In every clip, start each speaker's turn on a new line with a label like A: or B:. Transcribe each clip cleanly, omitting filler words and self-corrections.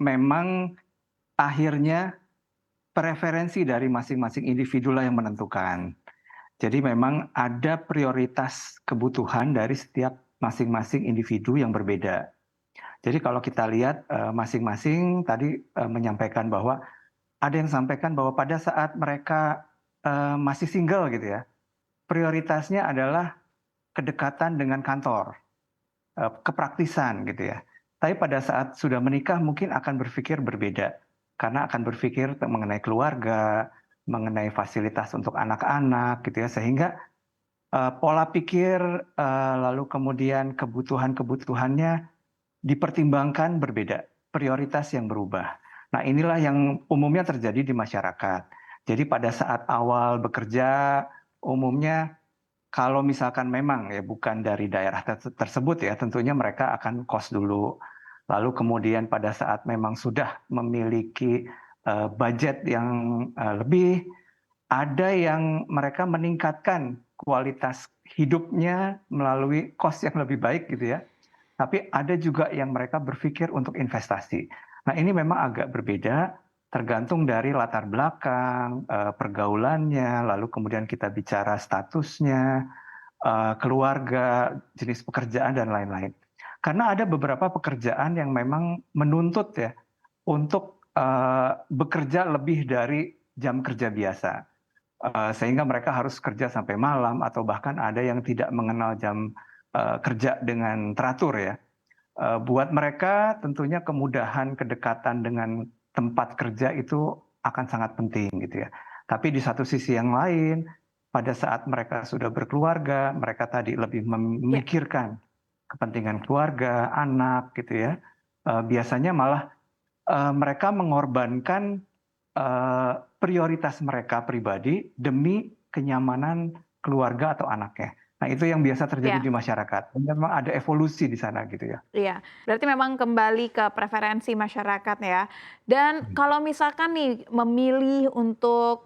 A: memang akhirnya preferensi dari masing-masing individu lah yang menentukan. Jadi memang ada prioritas kebutuhan dari setiap masing-masing individu yang berbeda. Jadi kalau kita lihat, masing-masing tadi, menyampaikan bahwa ada yang sampaikan bahwa pada saat mereka, masih single gitu ya, prioritasnya adalah kedekatan dengan kantor, kepraktisan gitu ya. Tapi pada saat sudah menikah mungkin akan berpikir berbeda, karena akan berpikir mengenai keluarga, mengenai fasilitas untuk anak-anak gitu ya, sehingga, pola pikir, lalu kemudian kebutuhan-kebutuhannya dipertimbangkan berbeda, prioritas yang berubah. Nah inilah yang umumnya terjadi di masyarakat. Jadi pada saat awal bekerja, umumnya kalau misalkan memang ya bukan dari daerah tersebut ya, tentunya mereka akan kos dulu. Lalu kemudian pada saat memang sudah memiliki, budget yang, lebih, ada yang mereka meningkatkan kualitas hidupnya melalui kos yang lebih baik gitu ya. Tapi ada juga yang mereka berpikir untuk investasi. Nah ini memang agak berbeda, tergantung dari latar belakang, pergaulannya, lalu kemudian kita bicara statusnya, keluarga, jenis pekerjaan dan lain-lain. Karena ada beberapa pekerjaan yang memang menuntut ya, untuk, bekerja lebih dari jam kerja biasa. Sehingga mereka harus kerja sampai malam atau bahkan ada yang tidak mengenal jam, kerja dengan teratur ya. Buat mereka tentunya kemudahan kedekatan dengan tempat kerja itu akan sangat penting gitu ya. Tapi di satu sisi yang lain, pada saat mereka sudah berkeluarga, mereka tadi lebih
B: Ya.
A: memikirkan kepentingan keluarga, anak gitu ya. Biasanya malah, mereka mengorbankan, prioritas mereka pribadi demi kenyamanan keluarga atau anaknya. Nah itu yang biasa terjadi
B: Ya.
A: di masyarakat, memang ada evolusi di sana gitu ya.
B: Iya, berarti memang kembali ke preferensi masyarakat ya. Dan kalau misalkan nih memilih untuk,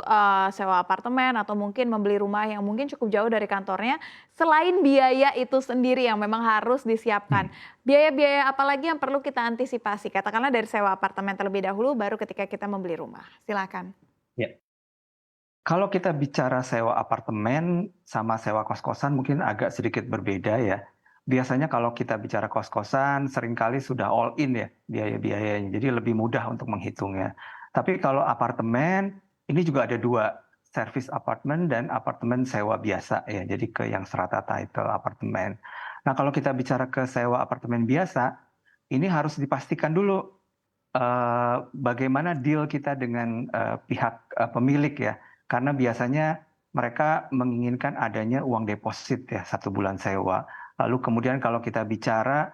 B: sewa apartemen atau mungkin membeli rumah yang mungkin cukup jauh dari kantornya, selain biaya itu sendiri yang memang harus disiapkan, biaya-biaya apa lagi yang perlu kita antisipasi? Katakanlah dari sewa apartemen terlebih dahulu, baru ketika kita membeli rumah. Silakan.
A: Ya. Kalau kita bicara sewa apartemen sama sewa kos-kosan mungkin agak sedikit berbeda ya. Biasanya kalau kita bicara kos-kosan seringkali sudah all in ya biaya-biayanya, jadi lebih mudah untuk menghitungnya. Tapi kalau apartemen, ini juga ada dua, service apartemen dan apartemen sewa biasa ya, jadi ke yang strata title apartemen. Nah kalau kita bicara ke sewa apartemen biasa, ini harus dipastikan dulu bagaimana deal kita dengan, pihak, pemilik ya. Karena biasanya mereka menginginkan adanya uang deposit ya, 1 bulan sewa. Lalu kemudian kalau kita bicara,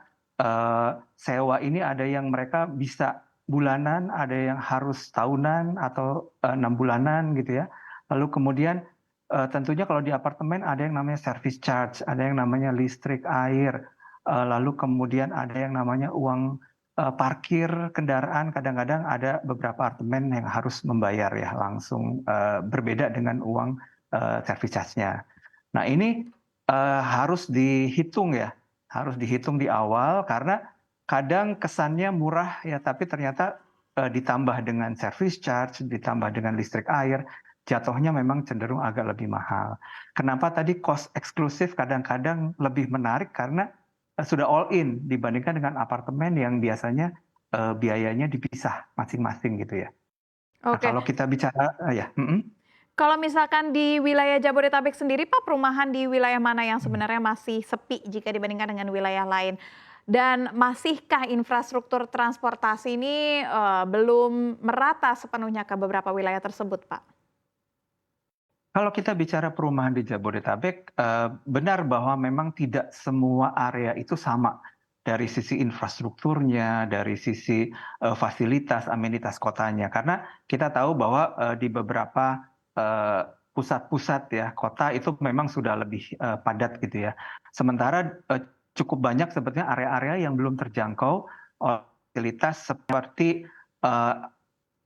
A: sewa ini ada yang mereka bisa bulanan, ada yang harus tahunan atau, 6 bulanan gitu ya. Lalu kemudian, tentunya kalau di apartemen ada yang namanya service charge, ada yang namanya listrik, air, lalu kemudian ada yang namanya uang parkir kendaraan, kadang-kadang ada beberapa apartemen yang harus membayar ya langsung, berbeda dengan uang, service charge-nya. Nah ini, harus dihitung ya, harus dihitung di awal karena kadang kesannya murah ya, tapi ternyata, ditambah dengan service charge, ditambah dengan listrik air, jatuhnya memang cenderung agak lebih mahal. Kenapa tadi kos eksklusif kadang-kadang lebih menarik karena sudah all in dibandingkan dengan apartemen yang biasanya, biayanya dipisah masing-masing gitu ya. Nah
B: Oke,
A: kalau kita bicara ya,
B: kalau misalkan di wilayah Jabodetabek sendiri Pak, perumahan di wilayah mana yang
A: mhm.
B: sebenarnya masih sepi jika dibandingkan dengan wilayah lain? Dan masihkah infrastruktur transportasi ini, belum merata sepenuhnya ke beberapa wilayah tersebut, Pak?
A: Kalau kita bicara perumahan di Jabodetabek, benar bahwa memang tidak semua area itu sama, dari sisi infrastrukturnya, dari sisi, fasilitas, amenitas kotanya. Karena kita tahu bahwa, di beberapa, pusat-pusat ya kota itu memang sudah lebih, padat gitu ya. Sementara, cukup banyak sebetulnya area-area yang belum terjangkau oleh fasilitas seperti, eee,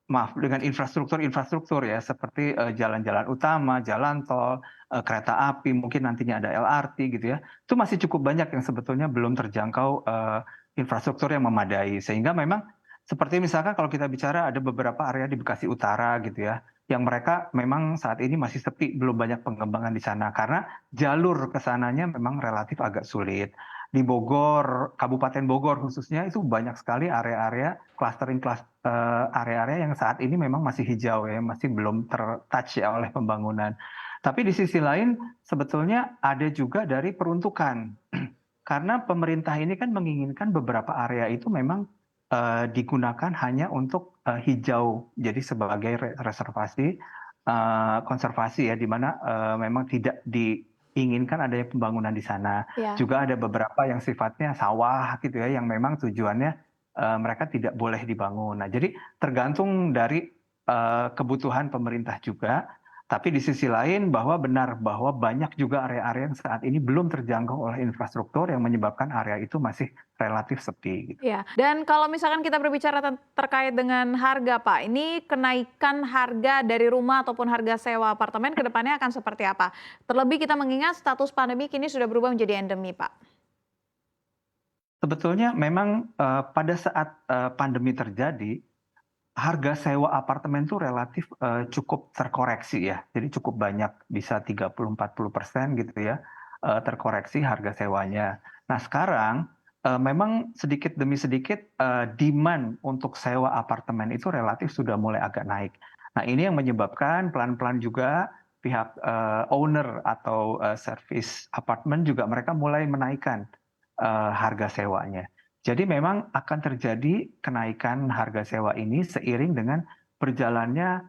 A: maaf, dengan infrastruktur-infrastruktur ya, seperti, jalan-jalan utama, jalan tol, kereta api, mungkin nantinya ada LRT gitu ya. Itu masih cukup banyak yang sebetulnya belum terjangkau, infrastruktur yang memadai. Sehingga memang Seperti misalkan kalau kita bicara ada beberapa area di Bekasi Utara gitu ya, yang mereka memang saat ini masih sepi, belum banyak pengembangan di sana karena jalur ke sananya memang relatif agak sulit. Di Bogor, Kabupaten Bogor khususnya itu banyak sekali area-area area-area yang saat ini memang masih hijau ya, masih belum ter-touch ya oleh pembangunan. Tapi di sisi lain sebetulnya ada juga dari peruntukan. Karena pemerintah ini kan menginginkan beberapa area itu memang digunakan hanya untuk hijau, jadi sebagai reservasi konservasi ya, di mana memang tidak diinginkan adanya pembangunan di sana.
B: Ya.
A: Juga ada beberapa yang sifatnya sawah gitu ya, yang memang tujuannya mereka tidak boleh dibangun. Nah, jadi tergantung dari kebutuhan pemerintah juga. Tapi di sisi lain bahwa benar bahwa banyak juga area-area yang saat ini belum terjangkau oleh infrastruktur yang menyebabkan area itu masih relatif sepi gitu.
B: Iya, dan kalau misalkan kita berbicara terkait dengan harga, Pak, ini kenaikan harga dari rumah ataupun harga sewa apartemen ke depannya akan seperti apa? Terlebih kita mengingat status pandemi kini sudah berubah menjadi endemi, Pak.
A: Sebetulnya memang pada saat pandemi terjadi, harga sewa apartemen itu relatif cukup terkoreksi ya. Jadi cukup banyak, bisa 30-40% gitu ya, terkoreksi harga sewanya. Nah sekarang memang sedikit demi sedikit demand untuk sewa apartemen itu relatif sudah mulai agak naik. Nah ini yang menyebabkan pelan-pelan juga pihak owner atau service apartemen juga mereka mulai menaikkan harga sewanya. Jadi memang akan terjadi kenaikan harga sewa ini seiring dengan berjalannya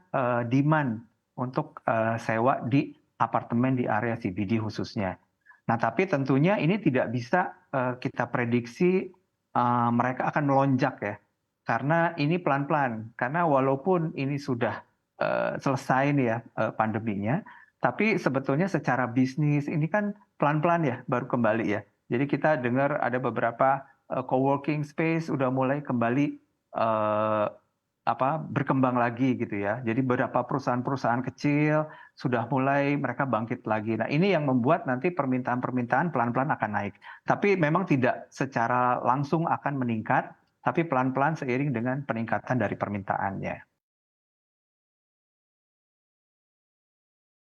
A: demand untuk sewa di apartemen di area CBD khususnya. Nah, tapi tentunya ini tidak bisa kita prediksi mereka akan melonjak ya, karena ini pelan-pelan. Karena walaupun ini sudah selesai nih ya pandeminya, tapi sebetulnya secara bisnis ini kan pelan-pelan ya baru kembali ya. Jadi kita dengar ada beberapa co-working space udah mulai kembali eh, berkembang lagi gitu ya. Jadi beberapa perusahaan-perusahaan kecil sudah mulai mereka bangkit lagi. Nah ini yang membuat nanti permintaan-permintaan pelan-pelan akan naik. Tapi memang tidak secara langsung akan meningkat, tapi pelan-pelan seiring dengan peningkatan dari permintaannya.